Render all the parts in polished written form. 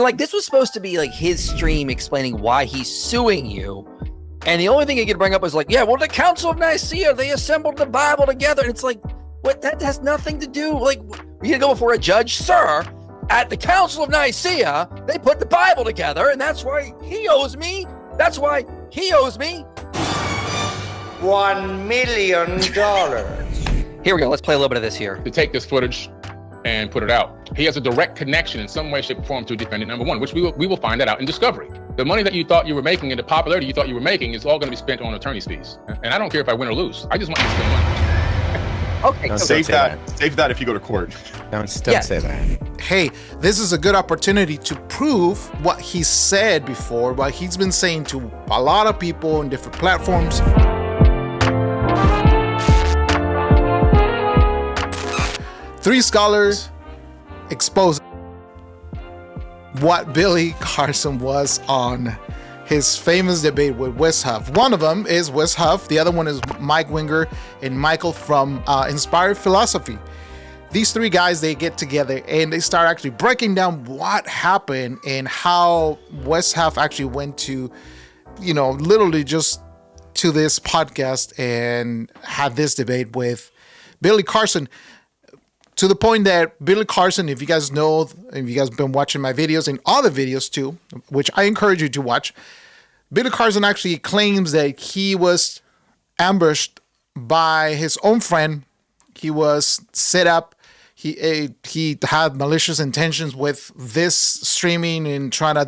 Like, this was supposed to be like his stream explaining why he's suing you. And the only thing he could bring up was like, yeah, well, the Council of Nicaea, they assembled the Bible together. And it's like, what? That has nothing to do. Like, you're going to go before a judge, sir. At the Council of Nicaea, they put the Bible together, and that's why he owes me. That's why he owes me $1 million. Here we go. Let's play a little bit of this here. To take this footage and put it out. He has a direct connection in some way, shape, or form to defendant number one, which we will find that out in discovery. The money that you thought you were making and the popularity you thought you were making is all going to be spent on attorney's fees. And I don't care if I win or lose. I just want you to spend money. Okay. No, save that if you go to court. Don't say that. Hey, this is a good opportunity to prove what he said before, what he's been saying to a lot of people on different platforms. Three scholars expose what Billy Carson was on his famous debate with Wes Huff. One of them is Wes Huff. The other one is Mike Winger and Michael from Inspired Philosophy. These three guys, they get together and they start actually breaking down what happened and how Wes Huff actually went to, literally just to this podcast and had this debate with Billy Carson. To the point that Billy Carson, if you guys know, if you guys have been watching my videos and other videos too, which I encourage you to watch, Billy Carson actually claims that he was ambushed by his own friend. He was set up. He had malicious intentions with this streaming and trying to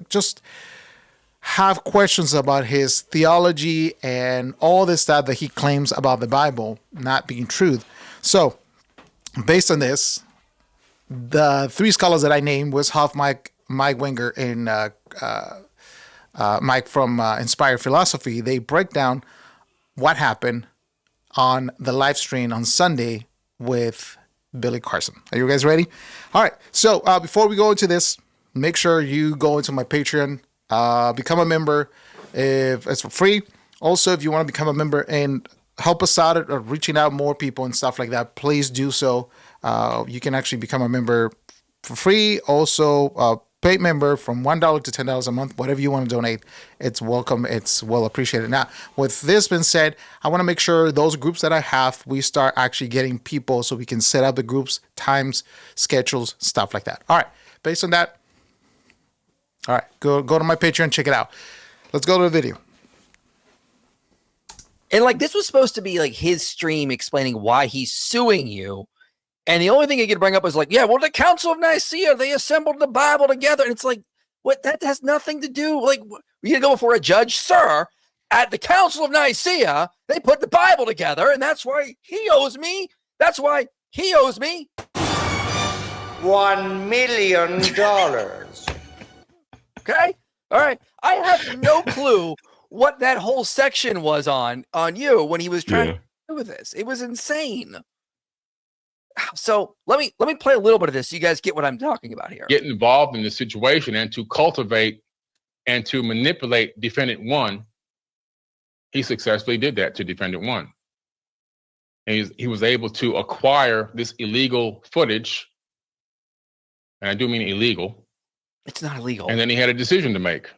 just have questions about his theology and all this stuff that he claims about the Bible not being truth. So, based on this, the three scholars that I named was Huff, Mike Winger, and Mike from Inspired Philosophy. They break down what happened on the live stream on Sunday with Billy Carson. Are you guys ready? All right. So before we go into this, make sure you go into my Patreon, become a member. If it's for free. Also, if you want to become a member and help us out at reaching out more people and stuff like that, please do so. You can actually become a member for free. Also, paid member from $1 to $10 a month, whatever you want to donate, it's welcome. It's well appreciated. Now, with this being said, I want to make sure those groups that I have, we start actually getting people so we can set up the groups, times, schedules, stuff like that. All right. Based on that, all right, go to my Patreon, check it out. Let's go to the video. And like, this was supposed to be like his stream explaining why he's suing you. And the only thing he could bring up was like, yeah, well, the Council of Nicaea, they assembled the Bible together. And it's like, what? That has nothing to do. Like, you're going to go before a judge, sir. At the Council of Nicaea, they put the Bible together. And that's why he owes me. That's why he owes me $1 million. Okay. All right. I have no clue what that whole section was on you when he was trying to do with this. It was insane. So let me play a little bit of this so you guys get what I'm talking about here. Get involved in the situation and to cultivate and to manipulate defendant one. He successfully did that to defendant one. And he was able to acquire this illegal footage. And I do mean illegal. It's not illegal. And then he had a decision to make.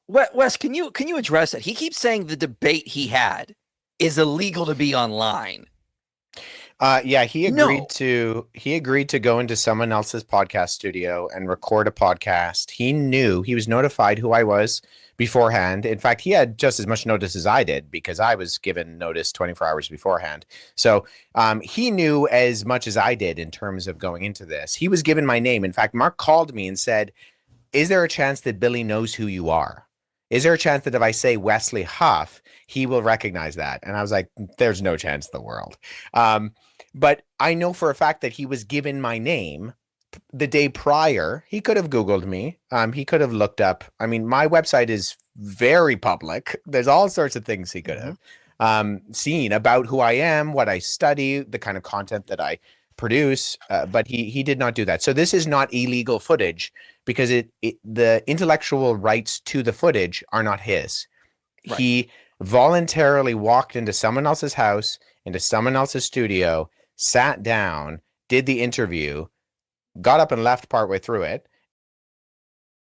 Wes, can you address it? He keeps saying the debate he had is illegal to be online. Yeah, he agreed to go into someone else's podcast studio and record a podcast. He was notified who I was beforehand. In fact, he had just as much notice as I did because I was given notice 24 hours beforehand. So he knew as much as I did in terms of going into this. He was given my name. In fact, Mark called me and said, is there a chance that Billy knows who you are? Is there a chance that if I say Wesley Huff, he will recognize that? And I was like, there's no chance in the world. But I know for a fact that he was given my name the day prior. He could have Googled me. He could have looked up. I mean, my website is very public. There's all sorts of things he could have seen about who I am, what I study, the kind of content that I produce. But he did not do that. So this is not illegal footage because the intellectual rights to the footage are not his. Right. He voluntarily walked into someone else's house, into someone else's studio, sat down, did the interview, got up and left partway through it.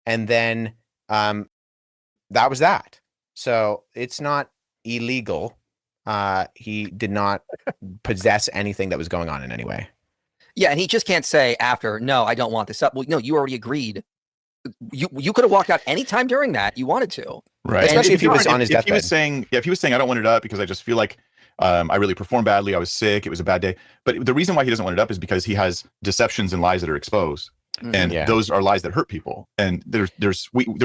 And then that was that. So it's not illegal. He did not possess anything that was going on in any way. Yeah, and he just can't say after, no, I don't want this up. Well, no, you already agreed. You could have walked out anytime during that you wanted to. Right. Especially And if he was on his if he was deathbed. saying, if he was saying, I don't want it up because I just feel like I really performed badly. I was sick. It was a bad day. But the reason why he doesn't want it up is because he has deceptions and lies that are exposed. And those are lies that hurt people. And there's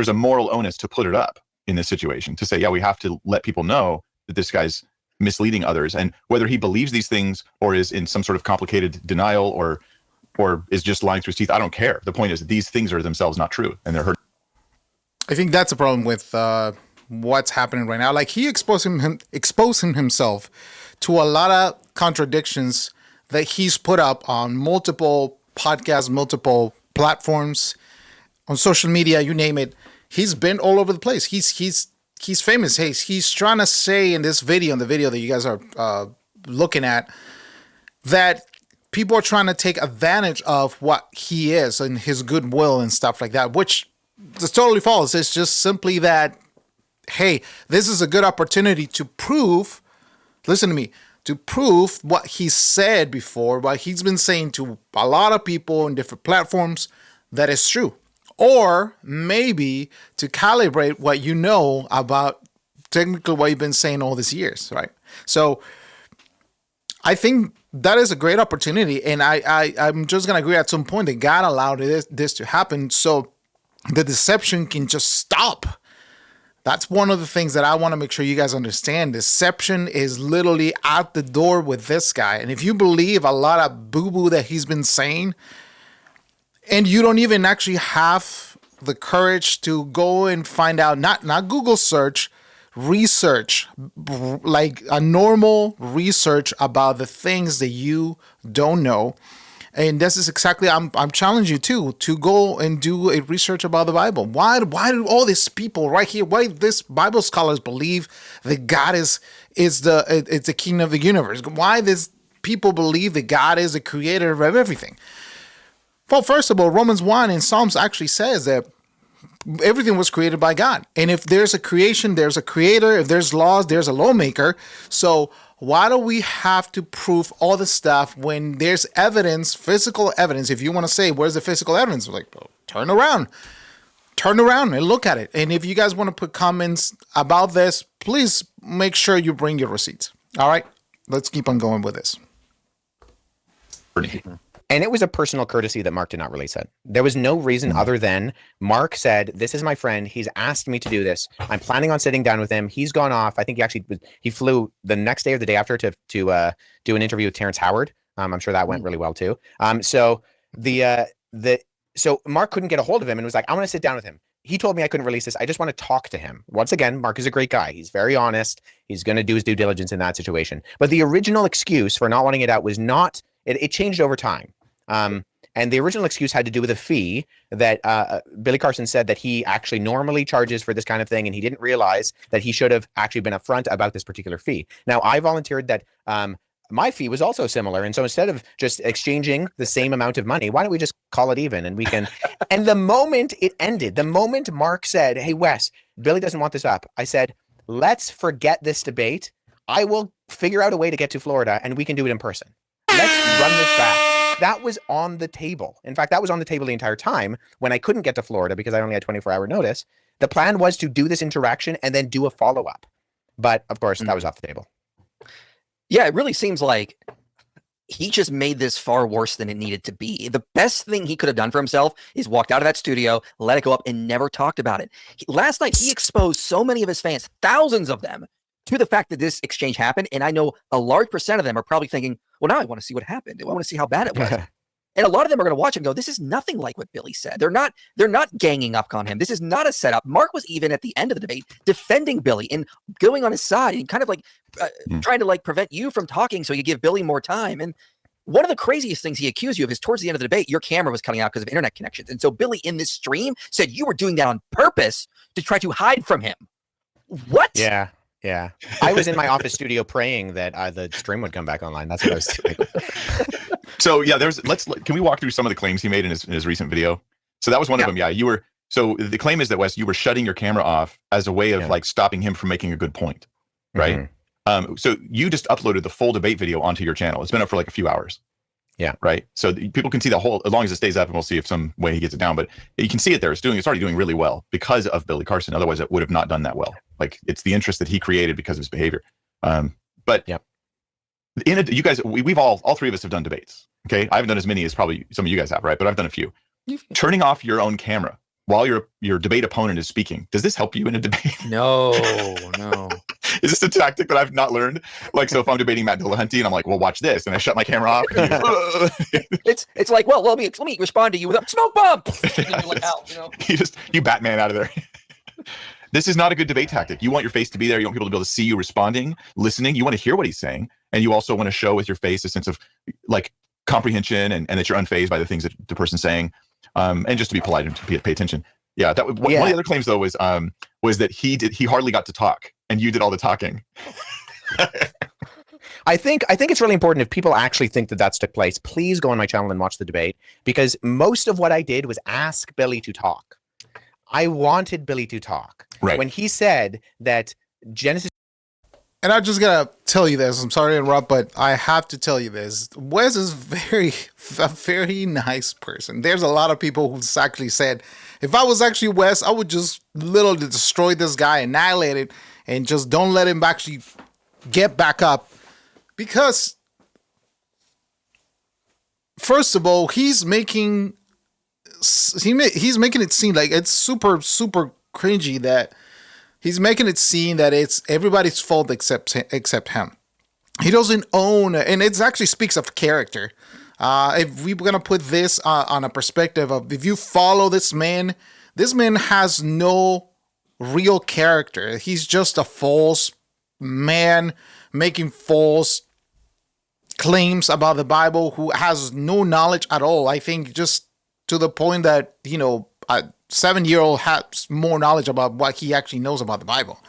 a moral onus to put it up in this situation, to say, yeah, we have to let people know that this guy's misleading others. And whether he believes these things or is in some sort of complicated denial or is just lying through his teeth, I don't care. The point is that these things are themselves not true and they're hurt. I think that's a problem with what's happening right now. Like, he exposing himself to a lot of contradictions that he's put up on multiple podcasts, multiple platforms, on social media, you name it. He's been all over the place. He's famous. He's trying to say in this video, in the video that you guys are looking at, that people are trying to take advantage of what he is and his goodwill and stuff like that, which is totally false. It's just simply that, hey, this is a good opportunity to prove, listen to me, to prove what he said before, what he's been saying to a lot of people in different platforms, that is true. Or maybe to calibrate what you know about technically what you've been saying all these years, right? So I think that is a great opportunity. And I'm just going to agree at some point that God allowed this to happen so the deception can just stop. That's one of the things that I want to make sure you guys understand. Deception is literally out the door with this guy. And if you believe a lot of boo-boo that he's been saying, and you don't even actually have the courage to go and find out, not Google search, research, like a normal research about the things that you don't know. And this is exactly, I'm challenging you to go and do a research about the Bible. Why do all these people right here, why this Bible scholars believe that God is the king of the universe? Why does people believe that God is the creator of everything? Well, first of all, Romans 1 in Psalms actually says that everything was created by God. And if there's a creation, there's a creator. If there's laws, there's a lawmaker. So why do we have to prove all this stuff when there's evidence, physical evidence? If you want to say, where's the physical evidence? Like, well, turn around and look at it. And if you guys want to put comments about this, please make sure you bring your receipts. All right, let's keep on going with this. And it was a personal courtesy that Mark did not release it. There was no reason other than Mark said, this is my friend. He's asked me to do this. I'm planning on sitting down with him. He's gone off. I think he flew the next day or the day after to do an interview with Terrence Howard. I'm sure that went really well too. So Mark couldn't get a hold of him and was like, I want to sit down with him. He told me I couldn't release this. I just want to talk to him. Once again, Mark is a great guy. He's very honest. He's going to do his due diligence in that situation. But the original excuse for not wanting it out was not, it changed over time. And the original excuse had to do with a fee that Billy Carson said that he actually normally charges for this kind of thing, and he didn't realize that he should have actually been upfront about this particular fee. Now, I volunteered that my fee was also similar, and so instead of just exchanging the same amount of money, why don't we just call it even, and we can... And the moment it ended, the moment Mark said, hey, Wes, Billy doesn't want this up, I said, let's forget this debate. I will figure out a way to get to Florida, and we can do it in person. Let's run this back. That was on the table. In fact, that was on the table the entire time when I couldn't get to Florida because I only had 24-hour notice. The plan was to do this interaction and then do a follow-up. But, of course, that was off the table. Yeah, it really seems like he just made this far worse than it needed to be. The best thing he could have done for himself is walked out of that studio, let it go up, and never talked about it. Last night, he exposed so many of his fans, thousands of them, to the fact that this exchange happened. And I know a large percent of them are probably thinking, well, now I want to see what happened. I want to see how bad it was. And a lot of them are going to watch and go, this is nothing like what Billy said. They're not ganging up on him. This is not a setup. Mark was even at the end of the debate defending Billy and going on his side and kind of like trying to like prevent you from talking so you give Billy more time. And one of the craziest things he accused you of is towards the end of the debate, your camera was cutting out because of internet connections. And so Billy in this stream said you were doing that on purpose to try to hide from him. What? Yeah. I was in my office studio praying that the stream would come back online. That's what I was doing. So yeah, can we walk through some of the claims he made in his recent video? So that was one of them. Yeah, so the claim is that, Wes, you were shutting your camera off as a way of like stopping him from making a good point, right? So you just uploaded the full debate video onto your channel. It's been up for like a few hours. Yeah. Right. So people can see the whole, as long as it stays up, and we'll see if some way he gets it down. But you can see it there. It's already doing really well because of Billy Carson. Otherwise, it would have not done that well. Like, it's the interest that he created because of his behavior. But you guys, we've all three of us have done debates. Okay, I haven't done as many as probably some of you guys have, right? But I've done a few. Turning off your own camera while your debate opponent is speaking, does this help you in a debate? No. Is this a tactic that I've not learned? Like, so if I'm debating Matt Dillahunty and I'm like, well, watch this, and I shut my camera off. It's like, well, let me respond to you with a smoke bomb. And you're like, ow, you know? You Batman out of there. This is not a good debate tactic. You want your face to be there. You want people to be able to see you responding, listening. You want to hear what he's saying. And you also want to show with your face a sense of like comprehension and that you're unfazed by the things that the person's saying. And just to be polite and to pay attention. Yeah. One of the other claims though was that he hardly got to talk and you did all the talking. I think it's really important, if people actually think that that's took place, please go on my channel and watch the debate, because most of what I did was ask Billy to talk. I wanted Billy to talk. Right. When he said that Genesis. And I just gotta tell you this. I'm sorry to interrupt, but I have to tell you this. Wes is a very nice person. There's a lot of people who's actually said, if I was actually Wes, I would just literally destroy this guy, annihilate it, and just don't let him actually get back up. Because, first of all, he's making it seem like it's super, super cringy that he's making it seem that it's everybody's fault except him. He doesn't own, and it actually speaks of character. If we're gonna put this on a perspective of, if you follow this man has no real character. He's just a false man making false claims about the Bible, who has no knowledge at all. I think just to the point that, a 7-year-old has more knowledge about what he actually knows about the Bible.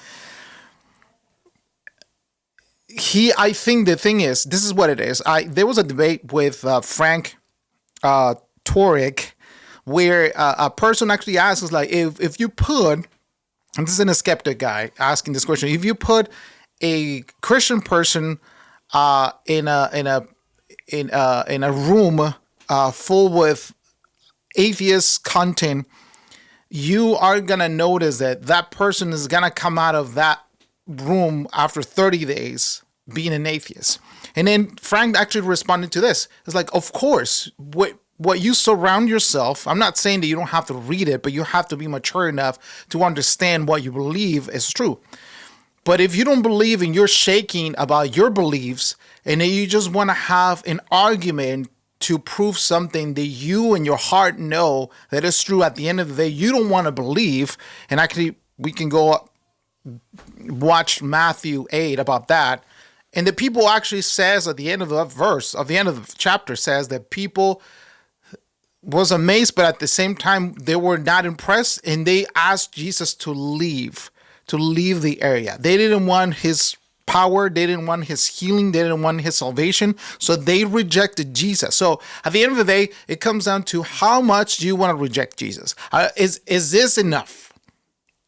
I think the thing is, this is what it is. There was a debate with Frank Turek where a person actually asks, like, if you put, and this is a skeptic guy asking this question, if you put a Christian person in a room full with atheist content, you are gonna notice that person is gonna come out of that room after 30 days being an atheist. And then Frank actually responded to this. It's like, of course, what you surround yourself, I'm not saying that you don't have to read it, but you have to be mature enough to understand what you believe is true. But if you don't believe and you're shaking about your beliefs, and then you just want to have an argument to prove something that you and your heart know that is true, at the end of the day, you don't want to believe, and actually we can go watch Matthew 8 about that. And the people actually says at the end of the verse, at the end of the chapter, says that people was amazed, but at the same time, they were not impressed, and they asked Jesus to leave the area. They didn't want his power, they didn't want his healing, they didn't want his salvation, so they rejected Jesus. So at the end of the day, it comes down to, how much do you want to reject Jesus? Is this enough?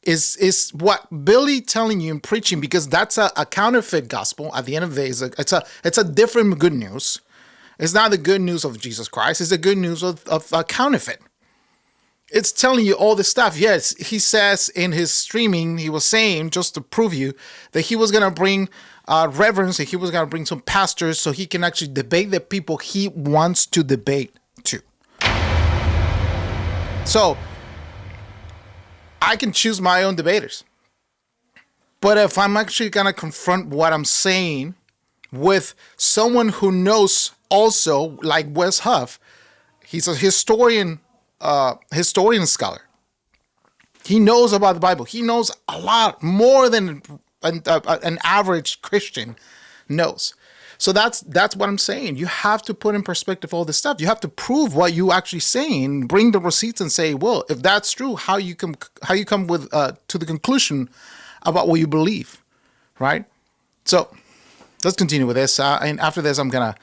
Is what Billy telling you and preaching, because that's a counterfeit gospel. At the end of the day, it's a different good news. It's not the good news of Jesus Christ. It's the good news of a counterfeit. It's telling you all this stuff. Yes, he says in his streaming, he was saying, just to prove you, that he was going to bring reverence, and he was going to bring some pastors so he can actually debate the people he wants to debate to. So I can choose my own debaters. But if I'm actually going to confront what I'm saying with someone who knows also, like Wes Huff, he's a historian scholar. He knows about the Bible. He knows a lot more than an average Christian knows. So that's what I'm saying. You have to put in perspective all this stuff. You have to prove what you actually saying. Bring the receipts and say, well, if that's true, how you come with to the conclusion about what you believe, right? So let's continue with this. And after this, I'm gonna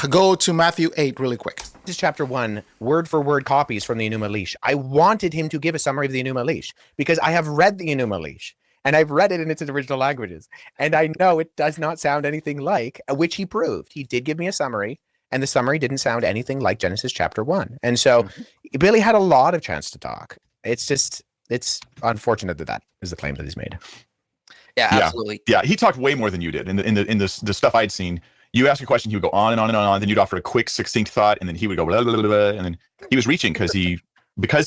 Go to Matthew 8 really quick. This is chapter 1, word for word copies from the Enuma Elish. I wanted him to give a summary of the Enuma Elish because I have read the Enuma Elish and I've read it in its original languages. And I know it does not sound anything like, which he proved. He did give me a summary, and the summary didn't sound anything like Genesis chapter 1. And so Billy had a lot of chance to talk. It's unfortunate that is the claim that he's made. Yeah, absolutely. Yeah, he talked way more than you did in the stuff I'd seen. You ask a question, he would go on and on and on. Then you'd offer a quick, succinct thought, and then he would go blah, blah, blah, blah, and then he was reaching because he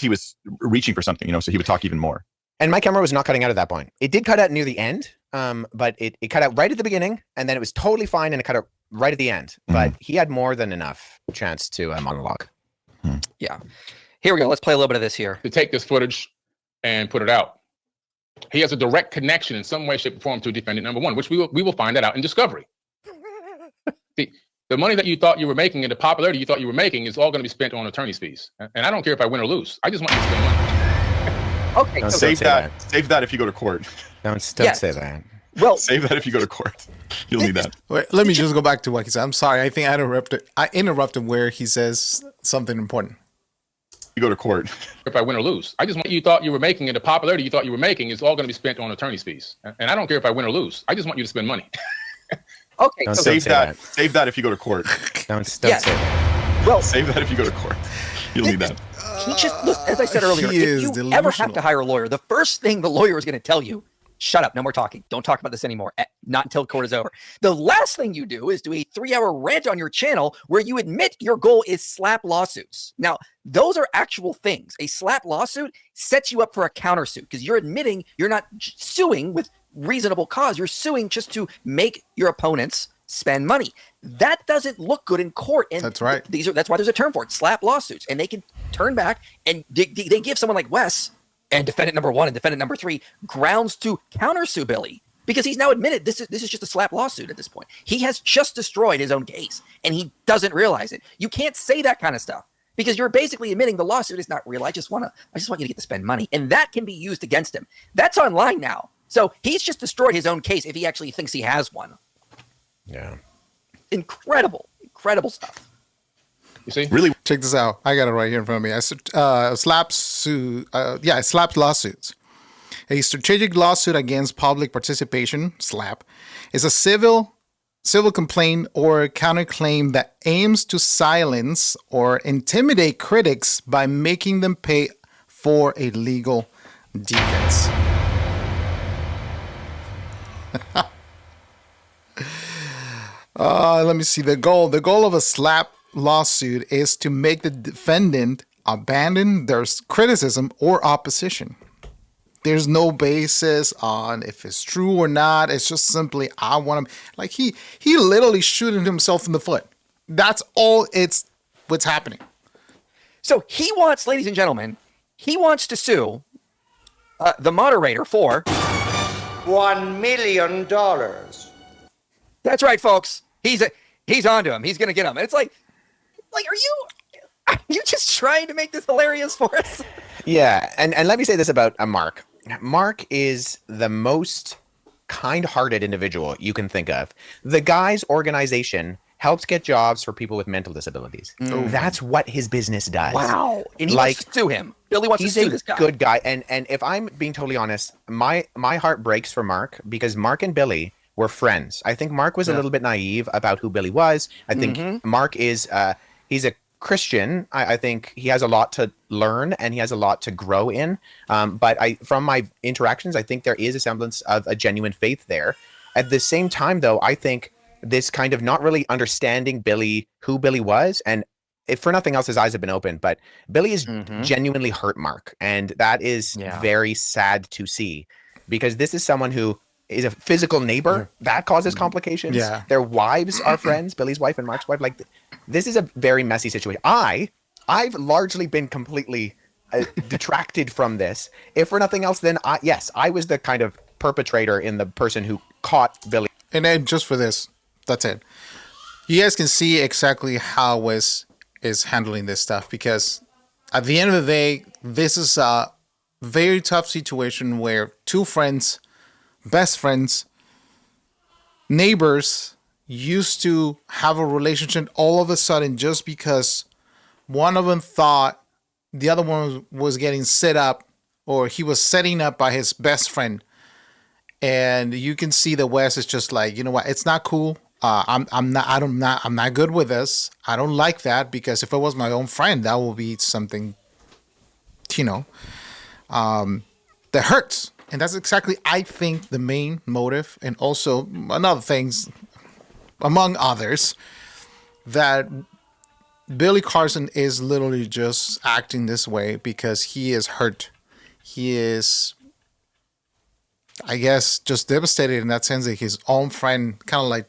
was reaching for something, so he would talk even more. And my camera was not cutting out at that point. It did cut out near the end, but it cut out right at the beginning, and then it was totally fine, and it cut out right at the end. But he had more than enough chance to monologue. Yeah. Here we go. Let's play a little bit of this here. To take this footage and put it out. He has a direct connection in some way, shape, or form to defendant number 1, which we will find that out in discovery. The money that you thought you were making and the popularity you thought you were making is all going to be spent on attorney's fees. And I don't care if I win or lose. I just want you to spend money. Okay. No, So Save that if you go to court. Don't say that. well, Save that if you go to court. You'll need that. Wait, let me just go back to what he said. I'm sorry. I think I interrupted where he says something important. You go to court. If I win or lose. I just want you thought you were making and the popularity you thought you were making is all going to be spent on attorney's fees. And I don't care if I win or lose. I just want you to spend money. okay. Don't So, say Save that if you go to court. Don't say that. well, Save that if you go to court. You'll need that. he just look, as I said earlier, he if is you ever delusional. have to hire a lawyer, the first thing the lawyer is going to tell you, shut up, no more talking. Don't talk about this anymore. Not until court is over. The last thing you do is do a 3-hour rant on your channel where you admit your goal is slap lawsuits. Now, those are actual things. A slap lawsuit sets you up for a countersuit because you're admitting you're not suing with reasonable cause. You're suing just to make your opponents spend money. That doesn't look good in court. And That's right. That's why there's a term for it, slap lawsuits. And they can turn back and they give someone like Wes and defendant number 1 and defendant number 3 grounds to countersue Billy because he's now admitted this is just a slap lawsuit at this point. He has just destroyed his own case and he doesn't realize it. You can't say that kind of stuff because you're basically admitting the lawsuit is not real. I just want you to get to spend money, and that can be used against him. That's online now. So he's just destroyed his own case if he actually thinks he has one. Yeah. Incredible stuff. You see? Really? Check this out. I got it right here in front of me. Slap lawsuits. A strategic lawsuit against public participation, SLAP, is a civil complaint or counterclaim that aims to silence or intimidate critics by making them pay for a legal defense. Let me see. The goal of a SLAP lawsuit is to make the defendant abandon their criticism or opposition. There's no basis on if it's true or not. It's just simply, I want him. Like he literally shooting himself in the foot. That's all. It's what's happening. So he wants, ladies and gentlemen, he wants to sue the moderator for $1 million. That's right, folks. He's onto him. He's gonna get him. And it's like, are you just trying to make this hilarious for us? Yeah, and let me say this about Mark. Mark is the most kind-hearted individual you can think of. The guy's organization helps get jobs for people with mental disabilities. That's what his business does. Wow. And he wants to sue him. Billy wants to sue this guy. He's a good guy. And if I'm being totally honest, my heart breaks for Mark because Mark and Billy were friends. I think Mark was a little bit naive about who Billy was. I think Mark is he's a Christian. I think he has a lot to learn and he has a lot to grow in. But from my interactions, I think there is a semblance of a genuine faith there. At the same time, though, I think this kind of not really understanding who Billy was, and if for nothing else, his eyes have been opened, but Billy is genuinely hurt Mark. And that is very sad to see because this is someone who is a physical neighbor that causes complications. Yeah. Their wives are friends, Billy's wife and Mark's wife. Like this is a very messy situation. I've largely been completely detracted from this. If for nothing else, then I was the kind of perpetrator in the person who caught Billy. And then just for this, that's it. You guys can see exactly how Wes is handling this stuff because at the end of the day, this is a very tough situation where two friends, best friends, neighbors, used to have a relationship all of a sudden just because one of them thought the other one was getting set up, or he was setting up by his best friend. And you can see that Wes is just like, you know what? It's not cool. I'm not good with this. I don't like that, because if it was my own friend, that will be something, that hurts. And that's exactly, I think, the main motive. And also another things, among others, that Billy Carson is literally just acting this way because he is hurt. He is, I guess, just devastated in that sense that his own friend kind of like,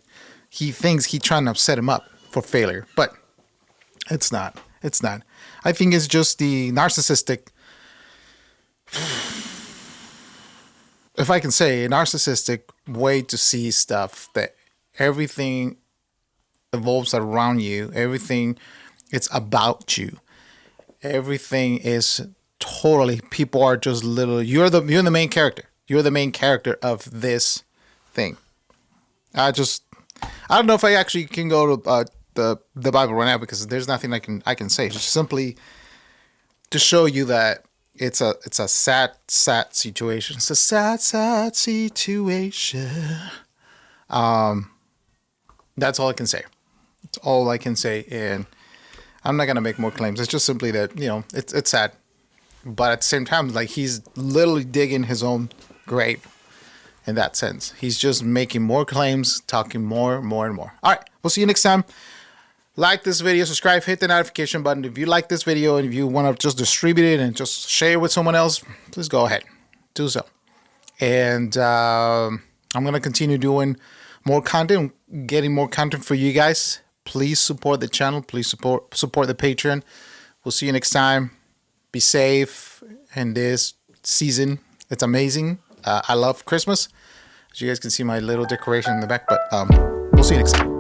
he thinks he's trying to set him up for failure, but it's not. It's not. I think it's just the narcissistic, if I can say, a narcissistic way to see stuff, that everything evolves around you. Everything, it's about you. Everything is totally, people are just little, you're the main character. You're the main character of this thing. I don't know if I actually can go to the Bible right now, because there's nothing I can say. Just simply to show you that it's a sad situation. It's a sad situation. That's all I can say. That's all I can say, and I'm not gonna make more claims. It's just simply that, it's sad, but at the same time, like, he's literally digging his own grave. In that sense, he's just making more claims, talking more and more. All right, we'll see you next time. Like this video, subscribe, hit the notification button. If you like this video and if you want to just distribute it and just share it with someone else, please go ahead, do so. And I'm going to continue doing more content, getting more content for you guys. Please support the channel. Please support the Patreon. We'll see you next time. Be safe in this season. It's amazing. I love Christmas. As you guys can see my little decoration in the back, but we'll see you next time.